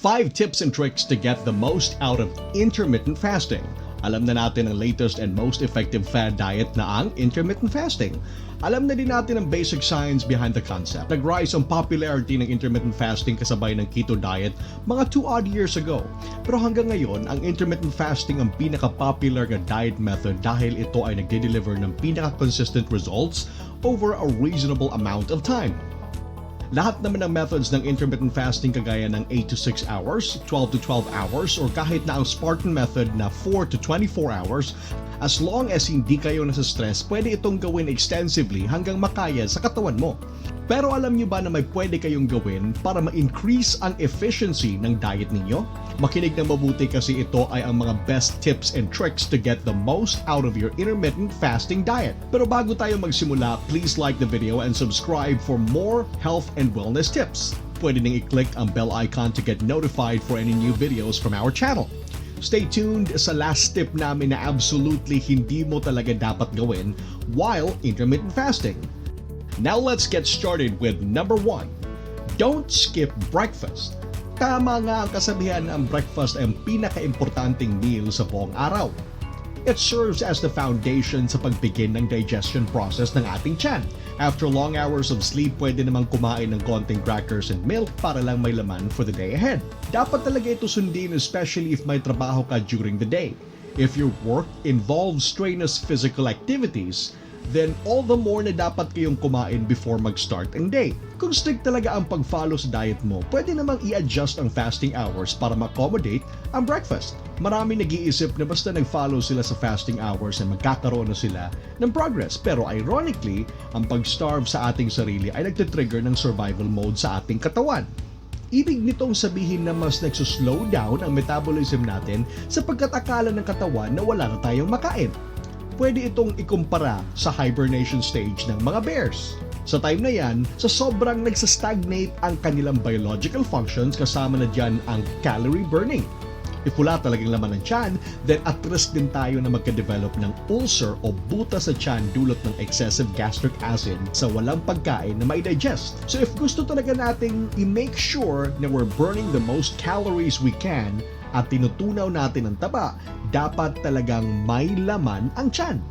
5 tips and tricks to get the most out of intermittent fasting. Alam na natin ang latest and most effective fad diet na ang intermittent fasting. Alam na din natin ang basic science behind the concept. Nag-rise ang popularity ng intermittent fasting kasabay ng keto diet mga 2 odd years ago. Pero hanggang ngayon, ang intermittent fasting ang pinaka-popular na diet method dahil ito ay nagde-deliver ng pinaka-consistent results over a reasonable amount of time. Lahat naman ng methods ng intermittent fasting kagaya ng 8 to 6 hours, 12 to 12 hours, or kahit na ang Spartan method na 4 to 24 hours, as long as hindi kayo nasa stress, pwede itong gawin extensively hanggang makaya sa katawan mo. Pero alam niyo ba na may pwede kayong gawin para ma-increase ang efficiency ng diet ninyo? Makinig ng mabuti kasi ito ay ang mga best tips and tricks to get the most out of your intermittent fasting diet. Pero bago tayo magsimula, please like the video and subscribe for more health and wellness tips. Pwede nang i-click ang bell icon to get notified for any new videos from our channel. Stay tuned sa last tip namin na absolutely hindi mo talaga dapat gawin while intermittent fasting. Now let's get started with number 1. Don't skip breakfast. Tama nga ang kasabihan na ang breakfast ay ang pinaka-importanting meal sa buong araw. It serves as the foundation sa pagbigin ng digestion process ng ating tiyan. After long hours of sleep, pwede namang kumain ng konting crackers and milk para lang may laman for the day ahead. Dapat talaga ito sundin, especially if may trabaho ka during the day. If your work involves strenuous physical activities, then all the more na dapat kayong kumain before mag-start ang day. Kung strict talaga ang pag-follow sa diet mo, pwede namang i-adjust ang fasting hours para ma-accommodate ang breakfast. Marami nag-iisip na basta nag-follow sila sa fasting hours ay magkakaroon na sila ng progress. Pero ironically, ang pag-starve sa ating sarili ay nagtitrigger ng survival mode sa ating katawan. Ibig nitong sabihin na mas nagsuslow down ang metabolism natin sapagkat akala ng katawan na wala na tayong makain. Pwede itong ikumpara sa hibernation stage ng mga bears. Sa time na yan, sa sobrang nagsastagnate ang kanilang biological functions, kasama na dyan ang calorie burning. If wala talagang laman ng tiyan, then at risk din tayo na magka-develop ng ulcer o buta sa tiyan dulot ng excessive gastric acid sa walang pagkain na mai-digest. So if gusto talaga nating i-make sure na we're burning the most calories we can at tinutunaw natin ang taba, dapat talagang may laman ang tiyan.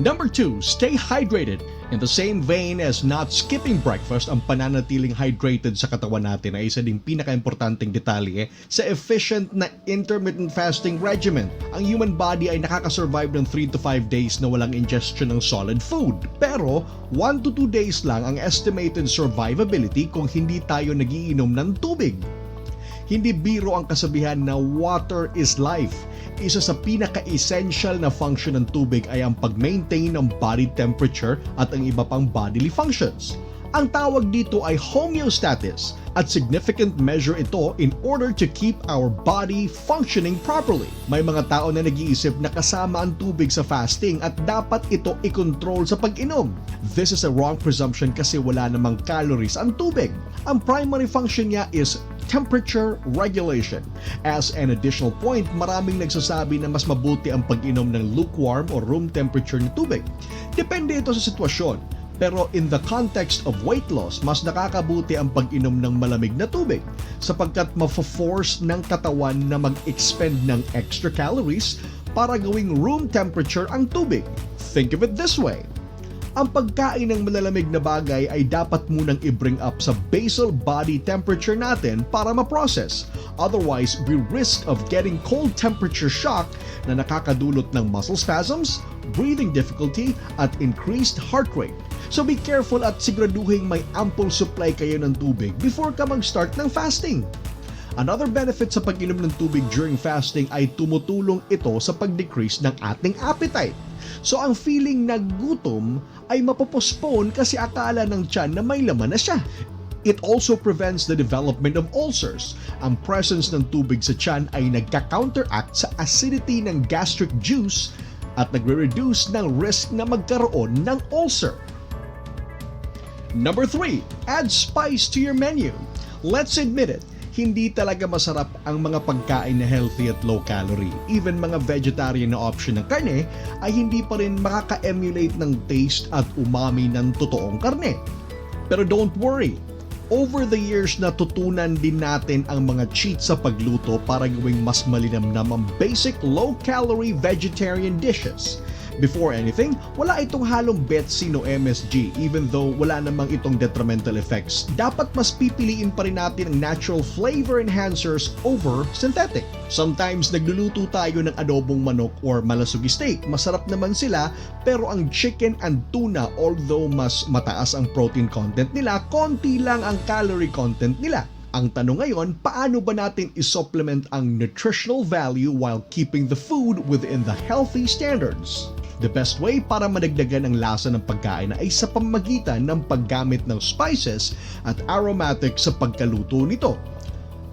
Number 2, stay hydrated. In the same vein as not skipping breakfast, ang pananatiling hydrated sa katawan natin ay isa ding pinaka-importanting detalye sa efficient na intermittent fasting regimen. Ang human body ay nakakasurvive ng 3 to 5 days na walang ingestion ng solid food. Pero 1 to 2 days lang ang estimated survivability kung hindi tayo nagiinom ng tubig. Hindi biro ang kasabihan na water is life. Isa sa pinaka-essential na function ng tubig ay ang pag-maintain ng body temperature at ang iba pang bodily functions. Ang tawag dito ay homeostasis at significant measure ito in order to keep our body functioning properly. May mga tao na nag-iisip na kasama ang tubig sa fasting at dapat ito i-control sa pag-inom. This is a wrong presumption kasi wala namang calories ang tubig. Ang primary function niya is temperature regulation. As an additional point, maraming nagsasabi na mas mabuti ang pag-inom ng lukewarm o room temperature na tubig. Depende ito sa sitwasyon. Pero in the context of weight loss, mas nakakabuti ang pag-inom ng malamig na tubig sapagkat mafo-force ng katawan na mag-expend ng extra calories para gawing room temperature ang tubig. Think of it this way. Ang pagkain ng malalamig na bagay ay dapat munang i-bring up sa basal body temperature natin para ma-process. Otherwise, we risk of getting cold temperature shock na nakakadulot ng muscle spasms, breathing difficulty, at increased heart rate. So be careful at siguraduhin may ample supply kayo ng tubig before ka mag-start ng fasting. Another benefit sa pag-inom ng tubig during fasting ay tumutulong ito sa pag-decrease ng ating appetite. So ang feeling na gutom ay mapopostpone kasi akala ng tiyan na may laman na siya. It also prevents the development of ulcers. Ang presence ng tubig sa tiyan ay nagka-counteract sa acidity ng gastric juice at nagre-reduce ng risk na magkaroon ng ulcer. Number 3, add spice to your menu. Let's admit it, hindi talaga masarap ang mga pagkain na healthy at low calorie. Even mga vegetarian na option ng karne ay hindi pa rin makaka-emulate ng taste at umami ng totoong karne. Pero don't worry, Over the years, natutunan din natin ang mga cheats sa pagluto para gawing mas malinamnam ang basic low-calorie vegetarian dishes. Before anything, wala itong halong Betsy no MSG even though wala namang itong detrimental effects. Dapat mas pipiliin pa rin natin ang natural flavor enhancers over synthetic. Sometimes nagluluto tayo ng adobong manok or malasugi steak. Masarap naman sila pero ang chicken and tuna, although mas mataas ang protein content nila, konti lang ang calorie content nila. Ang tanong ngayon, paano ba natin i-supplement ang nutritional value while keeping the food within the healthy standards? The best way para madagdagan ang lasa ng pagkain ay sa pamamagitan ng paggamit ng spices at aromatics sa pagkaluto nito.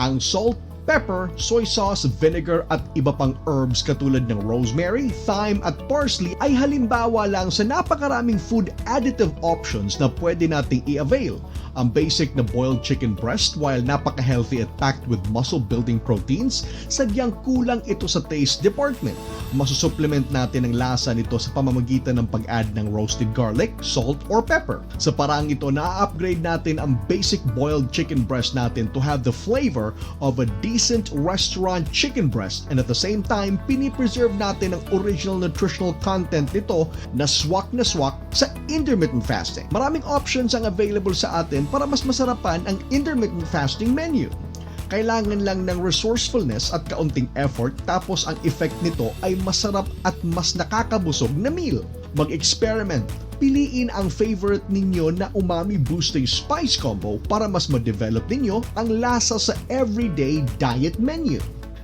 Ang salt, pepper, soy sauce, vinegar at iba pang herbs katulad ng rosemary, thyme at parsley ay halimbawa lang sa napakaraming food additive options na pwede nating i-avail. Ang basic na boiled chicken breast, while napaka-healthy at packed with muscle-building proteins, sadyang kulang ito sa taste department. Masusupplement natin ang lasa nito sa pamamagitan ng pag-add ng roasted garlic, salt, or pepper. Sa paraang ito, na-upgrade natin ang basic boiled chicken breast natin to have the flavor of a decent restaurant chicken breast, and at the same time, pinipreserve natin ang original nutritional content nito na swak sa intermittent fasting. Maraming options ang available sa atin para mas masarapan ang intermittent fasting menu. Kailangan lang ng resourcefulness at kaunting effort, tapos ang effect nito ay masarap at mas nakakabusog na meal. Mag-experiment. Piliin ang favorite ninyo na umami boosting spice combo para mas ma-develop ninyo ang lasa sa everyday diet menu.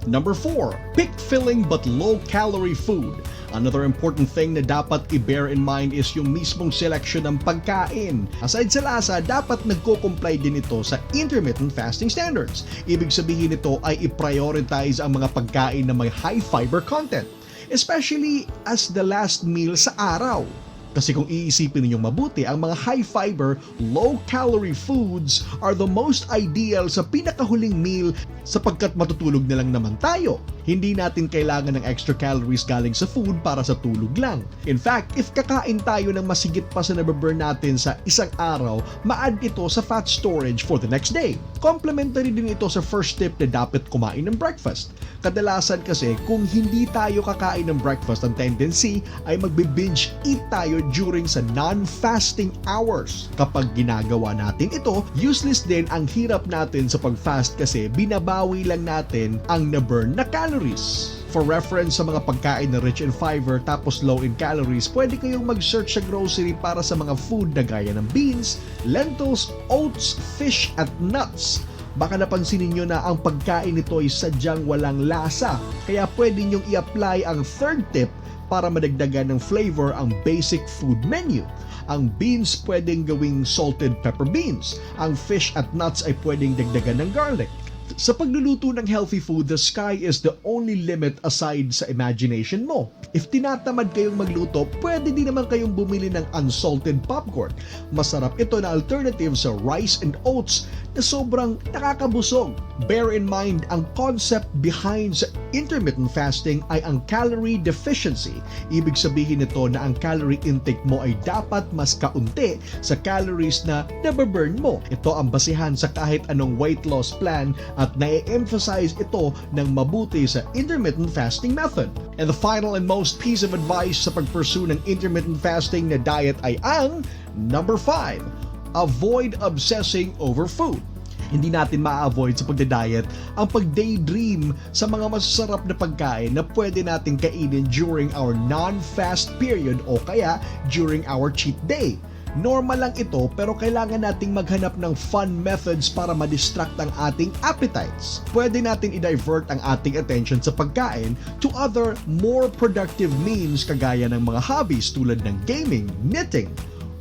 Number 4. Pick filling but low-calorie food. Another important thing na dapat i-bear in mind is yung mismong selection ng pagkain. Aside sa lasa, dapat nagko-comply din ito sa intermittent fasting standards. Ibig sabihin nito ay i-prioritize ang mga pagkain na may high fiber content, especially as the last meal sa araw. Kasi kung iisipin ninyong mabuti, ang mga high-fiber, low-calorie foods are the most ideal sa pinakahuling meal sapagkat matutulog na lang naman tayo. Hindi natin kailangan ng extra calories galing sa food para sa tulog lang. In fact, if kakain tayo ng masigit pa sa nababurn natin sa isang araw, ma-add ito sa fat storage for the next day. Complementary din ito sa first tip na dapat kumain ng breakfast. Kadalasan kasi kung hindi tayo kakain ng breakfast, ang tendency ay magbe-binge eat tayo during sa non-fasting hours. Kapag ginagawa natin ito, useless din ang hirap natin sa pag-fast kasi binabawi lang natin ang na-burn na calories. For reference sa mga pagkain na rich in fiber tapos low in calories, pwede kayong mag-search sa grocery para sa mga food na gaya ng beans, lentils, oats, fish at nuts. Baka napansin niyo na ang pagkain nito ay sadyang walang lasa, kaya pwede niyong i-apply ang third tip para madagdagan ng flavor ang basic food menu. Ang beans pwedeng gawing salted pepper beans. Ang fish at nuts ay pwedeng dagdagan ng garlic. Sa pagluluto ng healthy food, the sky is the only limit aside sa imagination mo. If tinatamad kayong magluto, pwede din naman kayong bumili ng unsalted popcorn. Masarap ito na alternative sa rice and oats na sobrang nakakabusog. Bear in mind, ang concept behind sa intermittent fasting ay ang calorie deficiency. Ibig sabihin nito na ang calorie intake mo ay dapat mas kaunti sa calories na nababurn mo. Ito ang basihan sa kahit anong weight loss plan at na-emphasize ito ng mabuti sa intermittent fasting method. And the final and most piece of advice sa pag-pursue ng intermittent fasting na diet ay ang number 5. Avoid obsessing over food. Hindi natin ma-avoid sa pagda-diet ang pag-daydream sa mga masasarap na pagkain na pwede natin kainin during our non-fast period o kaya during our cheat day. Normal lang ito pero kailangan nating maghanap ng fun methods para ma-distract ang ating appetites. Pwede natin i-divert ang ating attention sa pagkain to other more productive means kagaya ng mga hobbies tulad ng gaming, knitting,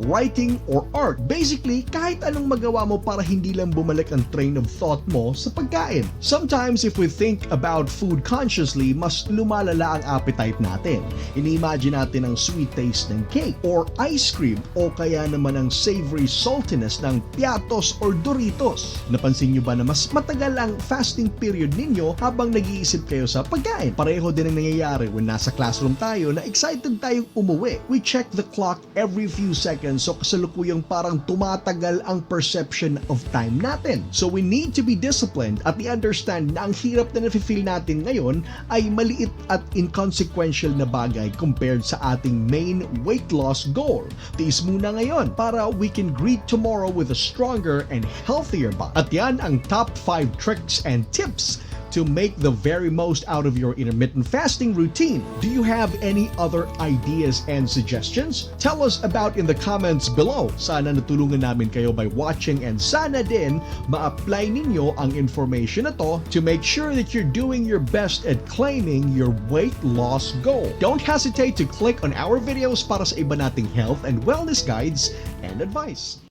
writing, or art. Basically, kahit anong magawa mo para hindi lang bumalik ang train of thought mo sa pagkain. Sometimes, if we think about food consciously, mas lumalala ang appetite natin. Ini-imagine natin ang sweet taste ng cake or ice cream o kaya naman ang savory saltiness ng piatos or Doritos. Napansin nyo ba na mas matagal ang fasting period ninyo habang nag-iisip kayo sa pagkain? Pareho din ang nangyayari when nasa classroom tayo na excited tayong umuwi. We check the clock every few seconds seconds, so kasalukuyang parang tumatagal ang perception of time natin. So we need to be disciplined at i-understand na ang hirap na nafe-feel natin ngayon ay maliit at inconsequential na bagay compared sa ating main weight loss goal. Tiis muna ngayon para we can greet tomorrow with a stronger and healthier body. At yan ang top 5 tricks and tips to make the very most out of your intermittent fasting routine. Do you have any other ideas and suggestions? Tell us about in the comments below. Sana natulungan namin kayo by watching, and sana din ma-apply ninyo ang information na to make sure that you're doing your best at claiming your weight loss goal. Don't hesitate to click on our videos para sa iba nating health and wellness guides and advice.